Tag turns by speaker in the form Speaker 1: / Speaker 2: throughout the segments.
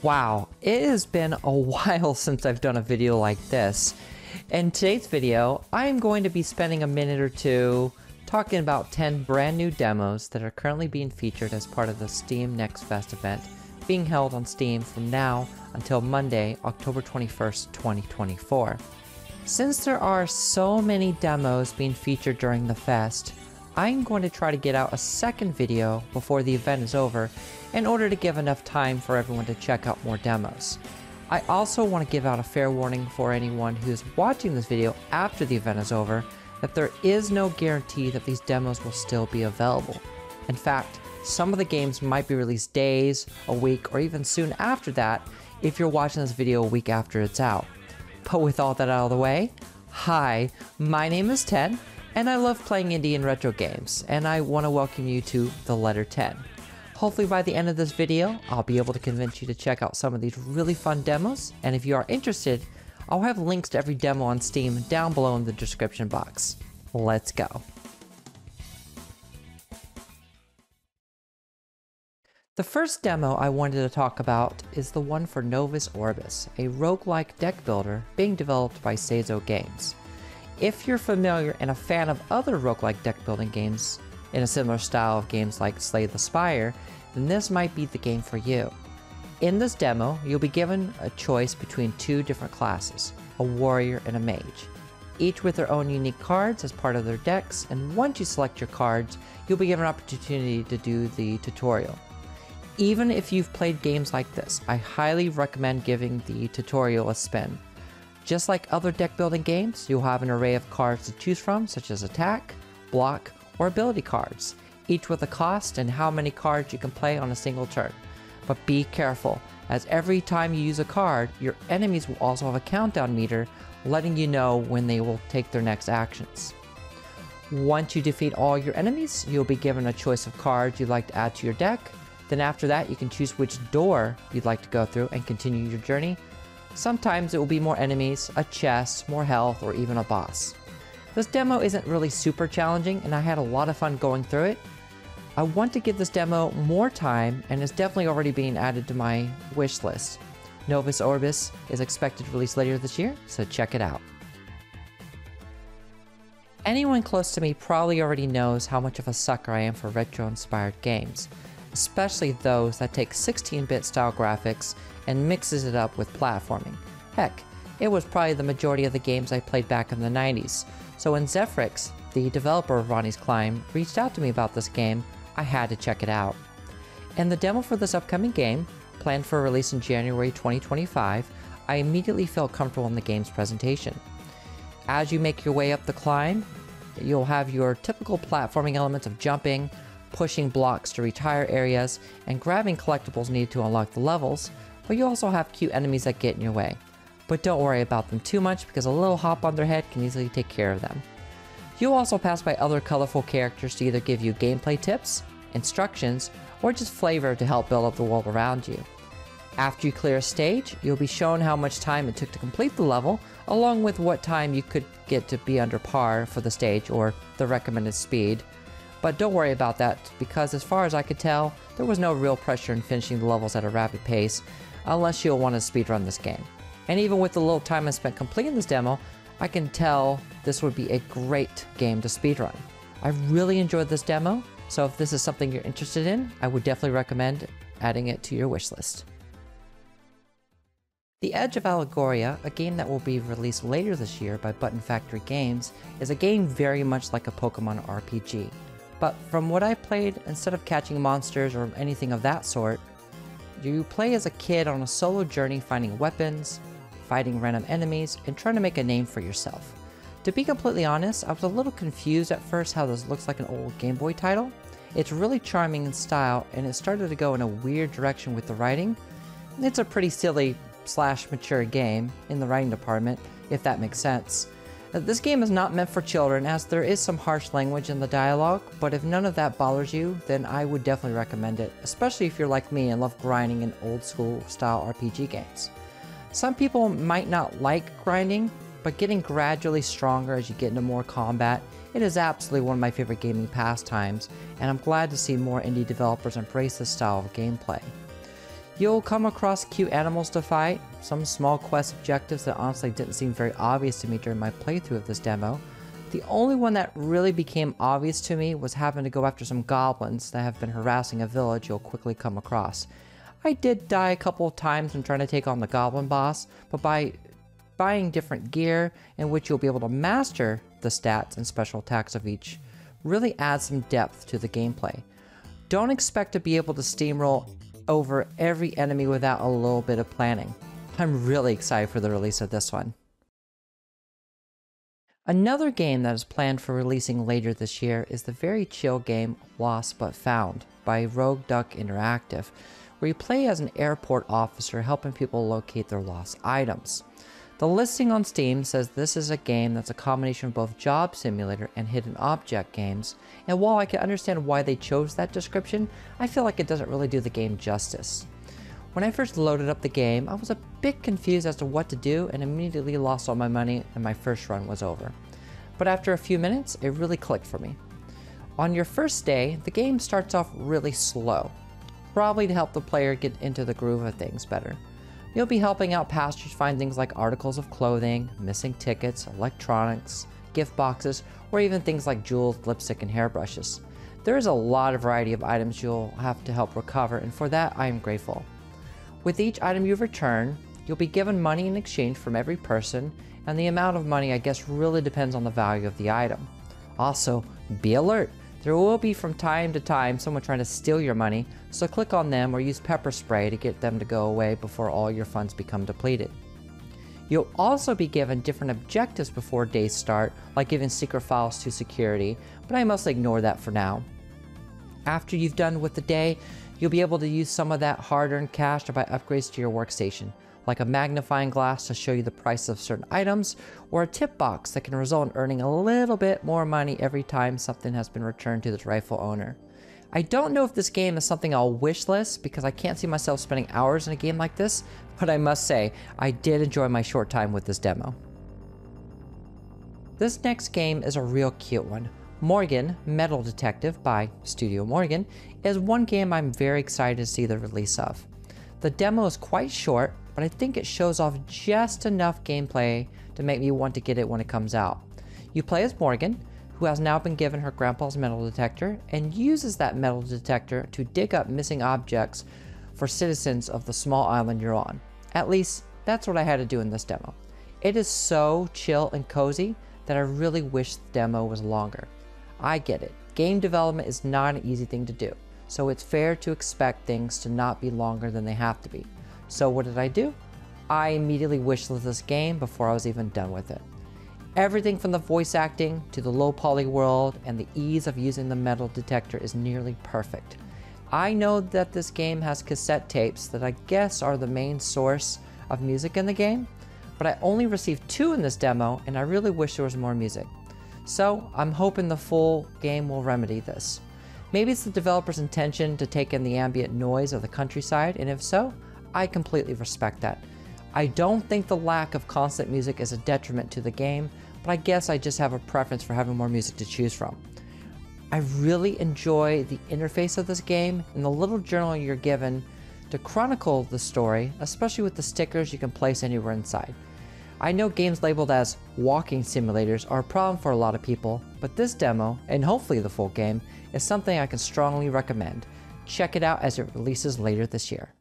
Speaker 1: Wow, it has been a while since I've done a video like this. In today's video, I'm going to be spending a minute or two talking about 10 brand new demos that are currently being featured as part of the SteamNextFest event being held on Steam from now until Monday, October 21st, 2024. Since there are so many demos being featured during the fest, I'm going to try to get out a second video before the event is over in order to give enough time for everyone to check out more demos. I also want to give out a fair warning for anyone who's watching this video after the event is over that there is no guarantee that these demos will still be available. In fact, some of the games might be released days, a week, or even soon after that if you're watching this video a week after it's out. But with all that out of the way, hi, my name is 10, and I love playing indie and retro games, and I want to welcome you to the letter 10. Hopefully by the end of this video, I'll be able to convince you to check out some of these really fun demos, and if you are interested, I'll have links to every demo on Steam down below in the description box. Let's go. The first demo I wanted to talk about is the one for Novis Orbis, a roguelike deck builder being developed by Seizo Games. If you're familiar and a fan of other roguelike deck building games in a similar style of games like Slay the Spire, then this might be the game for you. In this demo, you'll be given a choice between two different classes, a warrior and a mage, each with their own unique cards as part of their decks, and once you select your cards, you'll be given an opportunity to do the tutorial. Even if you've played games like this, I highly recommend giving the tutorial a spin. Just like other deck building games, you'll have an array of cards to choose from, such as attack, block, or ability cards, each with a cost and how many cards you can play on a single turn. But be careful, as every time you use a card, your enemies will also have a countdown meter letting you know when they will take their next actions. Once you defeat all your enemies, you'll be given a choice of cards you'd like to add to your deck. Then after that, you can choose which door you'd like to go through and continue your journey. Sometimes it will be more enemies, a chest, more health, or even a boss. This demo isn't really super challenging, and I had a lot of fun going through it. I want to give this demo more time, and it's definitely already being added to my wish list. Novis Orbis is expected to release later this year, so check it out. Anyone close to me probably already knows how much of a sucker I am for retro-inspired games, especially those that take 16-bit style graphics and mixes it up with platforming. Heck, it was probably the majority of the games I played back in the 90s, so when Zephrix, the developer of Ronnie's Climb, reached out to me about this game, I had to check it out. In the demo for this upcoming game, planned for release in January 2025, I immediately felt comfortable in the game's presentation. As you make your way up the climb, you'll have your typical platforming elements of jumping, pushing blocks to reach higher areas, and grabbing collectibles needed to unlock the levels, but you also have cute enemies that get in your way. But don't worry about them too much because a little hop on their head can easily take care of them. You'll also pass by other colorful characters to either give you gameplay tips, instructions, or just flavor to help build up the world around you. After you clear a stage, you'll be shown how much time it took to complete the level, along with what time you could get to be under par for the stage or the recommended speed. But don't worry about that, because as far as I could tell, there was no real pressure in finishing the levels at a rapid pace, unless you'll want to speedrun this game. And even with the little time I spent completing this demo, I can tell this would be a great game to speedrun. I really enjoyed this demo, so if this is something you're interested in, I would definitely recommend adding it to your wish list. The Edge of Allegoria, a game that will be released later this year by Button Factory Games, is a game very much like a Pokemon RPG. But from what I played, instead of catching monsters or anything of that sort, you play as a kid on a solo journey finding weapons, fighting random enemies, and trying to make a name for yourself. To be completely honest, I was a little confused at first how this looks like an old Game Boy title. It's really charming in style, and it started to go in a weird direction with the writing. It's a pretty silly / mature game in the writing department, if that makes sense. This game is not meant for children, as there is some harsh language in the dialogue, but if none of that bothers you, then I would definitely recommend it, especially if you're like me and love grinding in old school style RPG games. Some people might not like grinding, but getting gradually stronger as you get into more combat, it is absolutely one of my favorite gaming pastimes, and I'm glad to see more indie developers embrace this style of gameplay. You'll come across cute animals to fight, some small quest objectives that honestly didn't seem very obvious to me during my playthrough of this demo. The only one that really became obvious to me was having to go after some goblins that have been harassing a village you'll quickly come across. I did die a couple of times when trying to take on the goblin boss, but by buying different gear in which you'll be able to master the stats and special attacks of each really adds some depth to the gameplay. Don't expect to be able to steamroll over every enemy without a little bit of planning. I'm really excited for the release of this one. Another game that is planned for releasing later this year is the very chill game Lost But Found by Rogue Duck Interactive, where you play as an airport officer helping people locate their lost items. The listing on Steam says this is a game that's a combination of both job simulator and hidden object games, and while I can understand why they chose that description, I feel like it doesn't really do the game justice. When I first loaded up the game, I was a bit confused as to what to do and immediately lost all my money and my first run was over. But after a few minutes, it really clicked for me. On your first day, the game starts off really slow, probably to help the player get into the groove of things better. You'll be helping out passengers find things like articles of clothing, missing tickets, electronics, gift boxes, or even things like jewels, lipstick, and hairbrushes. There is a lot of variety of items you'll have to help recover, and for that I am grateful. With each item you return, you'll be given money in exchange from every person, and the amount of money I guess really depends on the value of the item. Also, be alert! There will be from time to time someone trying to steal your money, so click on them or use pepper spray to get them to go away before all your funds become depleted. You'll also be given different objectives before days start, like giving secret files to security, but I mostly ignore that for now. After you've done with the day, you'll be able to use some of that hard-earned cash to buy upgrades to your workstation, like a magnifying glass to show you the price of certain items, or a tip box that can result in earning a little bit more money every time something has been returned to the rightful owner. I don't know if this game is something I'll wishlist because I can't see myself spending hours in a game like this, but I must say, I did enjoy my short time with this demo. This next game is a real cute one. Morgan, Metal Detective by Studio Morgan, is one game I'm very excited to see the release of. The demo is quite short, but I think it shows off just enough gameplay to make me want to get it when it comes out. You play as Morgan, who has now been given her grandpa's metal detector, and uses that metal detector to dig up missing objects for citizens of the small island you're on. At least, that's what I had to do in this demo. It is so chill and cozy that I really wish the demo was longer. I get it, game development is not an easy thing to do, so it's fair to expect things to not be longer than they have to be. So what did I do? I immediately wishlisted this game before I was even done with it. Everything from the voice acting to the low poly world and the ease of using the metal detector is nearly perfect. I know that this game has cassette tapes that I guess are the main source of music in the game, but I only received 2 in this demo and I really wish there was more music. So I'm hoping the full game will remedy this. Maybe it's the developer's intention to take in the ambient noise of the countryside, and if so, I completely respect that. I don't think the lack of constant music is a detriment to the game, but I guess I just have a preference for having more music to choose from. I really enjoy the interface of this game and the little journal you're given to chronicle the story, especially with the stickers you can place anywhere inside. I know games labeled as walking simulators are a problem for a lot of people, but this demo, and hopefully the full game, is something I can strongly recommend. Check it out as it releases later this year.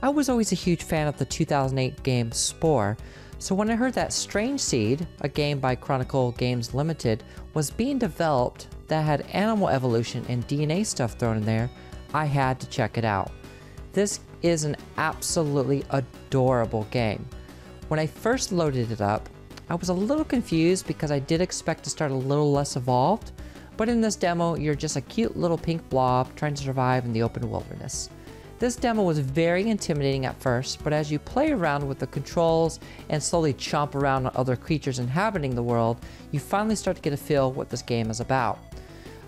Speaker 1: I was always a huge fan of the 2008 game Spore, so when I heard that Strange Seed, a game by Chronicle Games Limited, was being developed that had animal evolution and DNA stuff thrown in there, I had to check it out. This is an absolutely adorable game. When I first loaded it up, I was a little confused because I did expect to start a little less evolved, but in this demo, you're just a cute little pink blob trying to survive in the open wilderness. This demo was very intimidating at first, but as you play around with the controls and slowly chomp around on other creatures inhabiting the world, you finally start to get a feel what this game is about.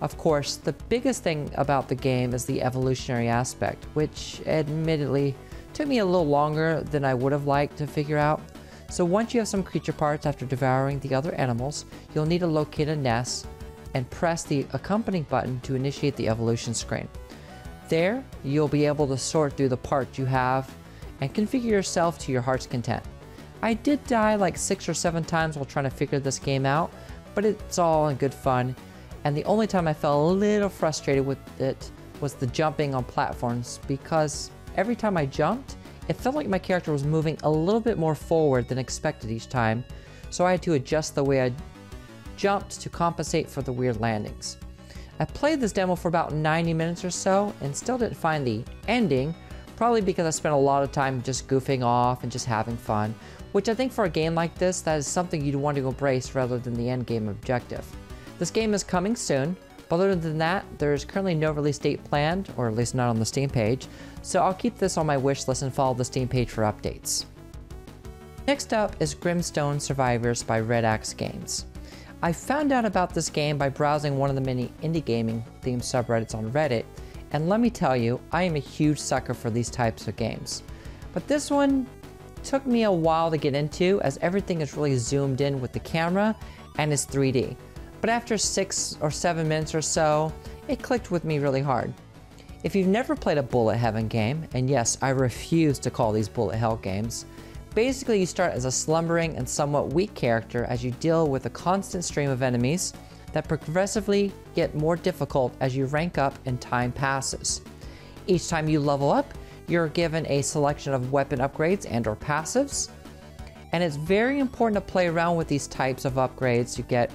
Speaker 1: Of course, the biggest thing about the game is the evolutionary aspect, which admittedly took me a little longer than I would have liked to figure out. So once you have some creature parts after devouring the other animals, you'll need to locate a nest and press the accompanying button to initiate the evolution screen. There, you'll be able to sort through the parts you have and configure yourself to your heart's content. I did die like 6 or 7 times while trying to figure this game out, but it's all in good fun, and the only time I felt a little frustrated with it was the jumping on platforms, because every time I jumped, it felt like my character was moving a little bit more forward than expected each time, so I had to adjust the way I jumped to compensate for the weird landings. I played this demo for about 90 minutes or so and still didn't find the ending, probably because I spent a lot of time just goofing off and just having fun, which I think for a game like this, that is something you'd want to embrace rather than the end game objective. This game is coming soon, but other than that, there is currently no release date planned, or at least not on the Steam page, so I'll keep this on my wish list and follow the Steam page for updates. Next up is Grimstone Survivors by Red Axe Games. I found out about this game by browsing one of the many indie gaming themed subreddits on Reddit, and let me tell you, I am a huge sucker for these types of games. But this one took me a while to get into, as everything is really zoomed in with the camera and is 3D. But after 6 or 7 minutes or so, it clicked with me really hard. If you've never played a bullet heaven game, and yes, I refuse to call these bullet hell games, basically you start as a slumbering and somewhat weak character as you deal with a constant stream of enemies that progressively get more difficult as you rank up and time passes. Each time you level up, you're given a selection of weapon upgrades and or passives, and it's very important to play around with these types of upgrades you get,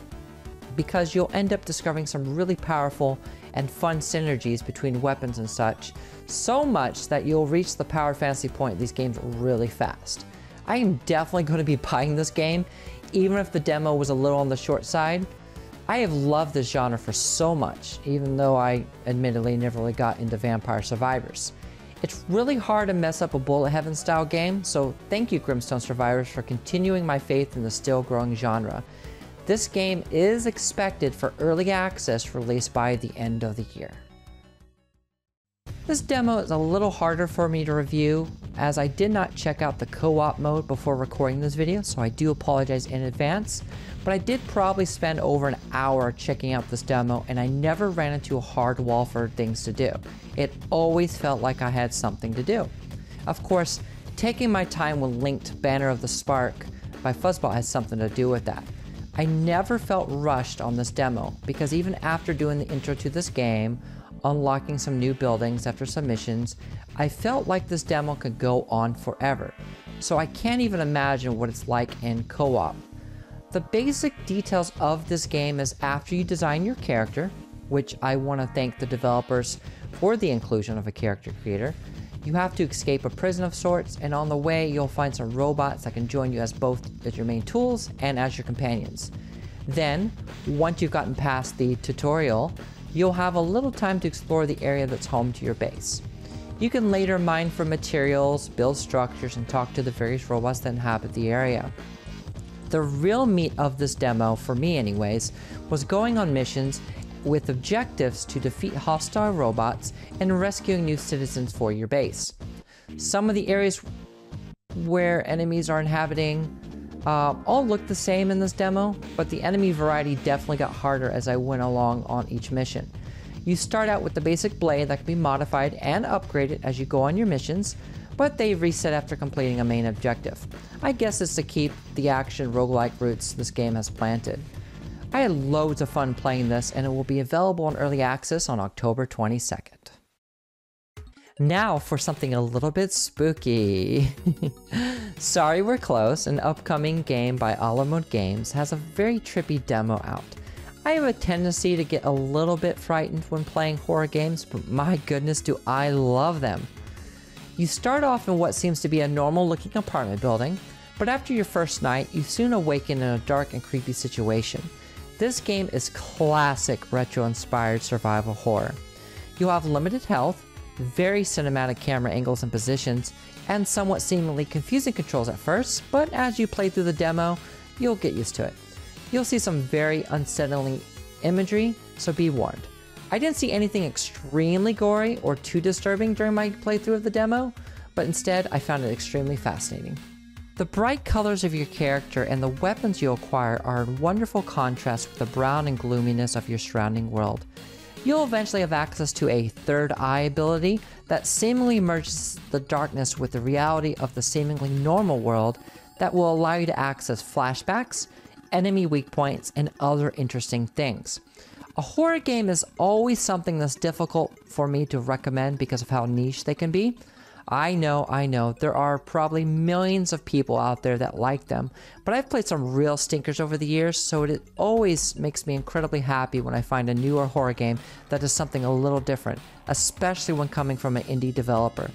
Speaker 1: because you'll end up discovering some really powerful and fun synergies between weapons and such, so much that you'll reach the power fantasy point of these games really fast. I am definitely going to be buying this game, even if the demo was a little on the short side. I have loved this genre for so much, even though I admittedly never really got into Vampire Survivors. It's really hard to mess up a bullet heaven style game, so thank you Grimstone Survivors for continuing my faith in the still growing genre. This game is expected for early access release by the end of the year. This demo is a little harder for me to review, as I did not check out the co-op mode before recording this video, so I do apologize in advance, but I did probably spend over an hour checking out this demo, and I never ran into a hard wall for things to do. It always felt like I had something to do. Of course, taking my time with linked Banner of the Spark by Fuzzball has something to do with that. I never felt rushed on this demo, because even after doing the intro to this game, unlocking some new buildings after some missions, I felt like this demo could go on forever. So I can't even imagine what it's like in co-op. The basic details of this game is after you design your character, which I want to thank the developers for the inclusion of a character creator, you have to escape a prison of sorts, and on the way you'll find some robots that can join you as both as your main tools and as your companions. Then, once you've gotten past the tutorial, you'll have a little time to explore the area that's home to your base. You can later mine for materials, build structures, and talk to the various robots that inhabit the area. The real meat of this demo, for me anyways, was going on missions with objectives to defeat hostile robots and rescuing new citizens for your base. Some of the areas where enemies are inhabiting all look the same in this demo, but the enemy variety definitely got harder as I went along on each mission. You start out with the basic blade that can be modified and upgraded as you go on your missions, but they reset after completing a main objective. I guess it's to keep the action roguelike roots this game has planted. I had loads of fun playing this, and it will be available in early access on October 22nd. Now for something a little bit spooky. Sorry We're Close, an upcoming game by Alamode Games, has a very trippy demo out. I have a tendency to get a little bit frightened when playing horror games, but my goodness do I love them. You start off in what seems to be a normal looking apartment building, but after your first night, you soon awaken in a dark and creepy situation. This game is classic retro-inspired survival horror. You'll have limited health, very cinematic camera angles and positions, and somewhat seemingly confusing controls at first, but as you play through the demo, you'll get used to it. You'll see some very unsettling imagery, so be warned. I didn't see anything extremely gory or too disturbing during my playthrough of the demo, but instead I found it extremely fascinating. The bright colors of your character and the weapons you acquire are in wonderful contrast with the brown and gloominess of your surrounding world. You'll eventually have access to a third eye ability that seemingly merges the darkness with the reality of the seemingly normal world that will allow you to access flashbacks, enemy weak points, and other interesting things. A horror game is always something that's difficult for me to recommend because of how niche they can be. I know, there are probably millions of people out there that like them, but I've played some real stinkers over the years, so it always makes me incredibly happy when I find a newer horror game that does something a little different, especially when coming from an indie developer.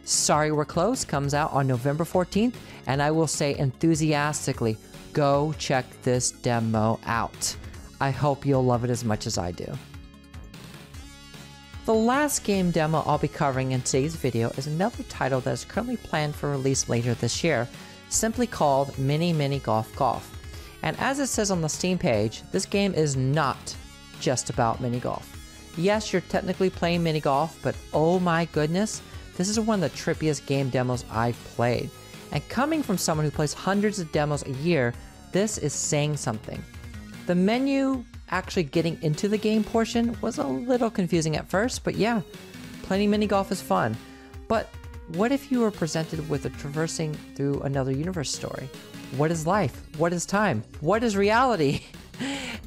Speaker 1: Sorry We're Close comes out on November 14th, and I will say enthusiastically, go check this demo out. I hope you'll love it as much as I do. The last game demo I'll be covering in today's video is another title that is currently planned for release later this year, simply called Mini Mini Golf Golf. And as it says on the Steam page, this game is not just about mini golf. Yes, you're technically playing mini golf, but oh my goodness, this is one of the trippiest game demos I've played. And coming from someone who plays hundreds of demos a year, this is saying something. The menu actually getting into the game portion was a little confusing at first, but yeah, playing mini golf is fun. But what if you were presented with a traversing through another universe story? What is life? What is time? What is reality?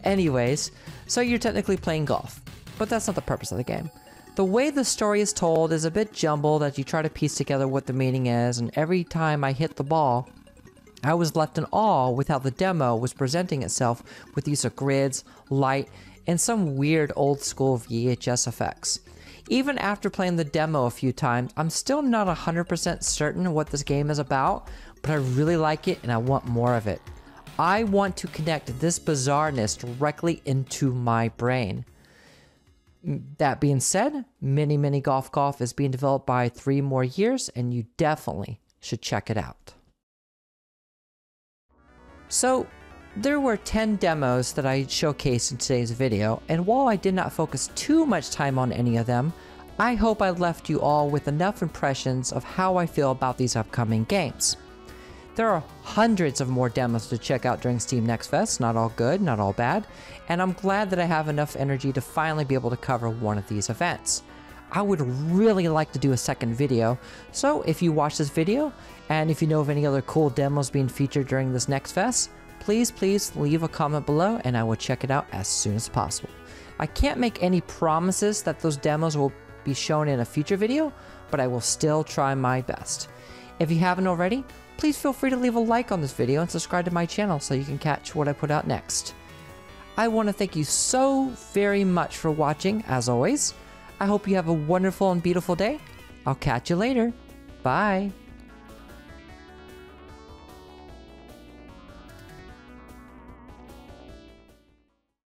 Speaker 1: Anyways, so you're technically playing golf, but that's not the purpose of the game. The way the story is told is a bit jumbled as you try to piece together what the meaning is, and every time I hit the ball, I was left in awe with how the demo was presenting itself with use of grids, light, and some weird old school VHS effects. Even after playing the demo a few times, I'm still not 100% certain what this game is about, but I really like it and I want more of it. I want to connect this bizarreness directly into my brain. That being said, Mini Mini Golf Golf is being developed by 3 more years, and you definitely should check it out. So, there were 10 demos that I showcased in today's video, and while I did not focus too much time on any of them, I hope I left you all with enough impressions of how I feel about these upcoming games. There are hundreds of more demos to check out during SteamNextFest, not all good, not all bad, and I'm glad that I have enough energy to finally be able to cover one of these events. I would really like to do a second video, so if you watch this video, and if you know of any other cool demos being featured during this next fest, please leave a comment below and I will check it out as soon as possible. I can't make any promises that those demos will be shown in a future video, but I will still try my best. If you haven't already, please feel free to leave a like on this video and subscribe to my channel so you can catch what I put out next. I want to thank you so very much for watching, as always. I hope you have a wonderful and beautiful day. I'll catch you later. Bye.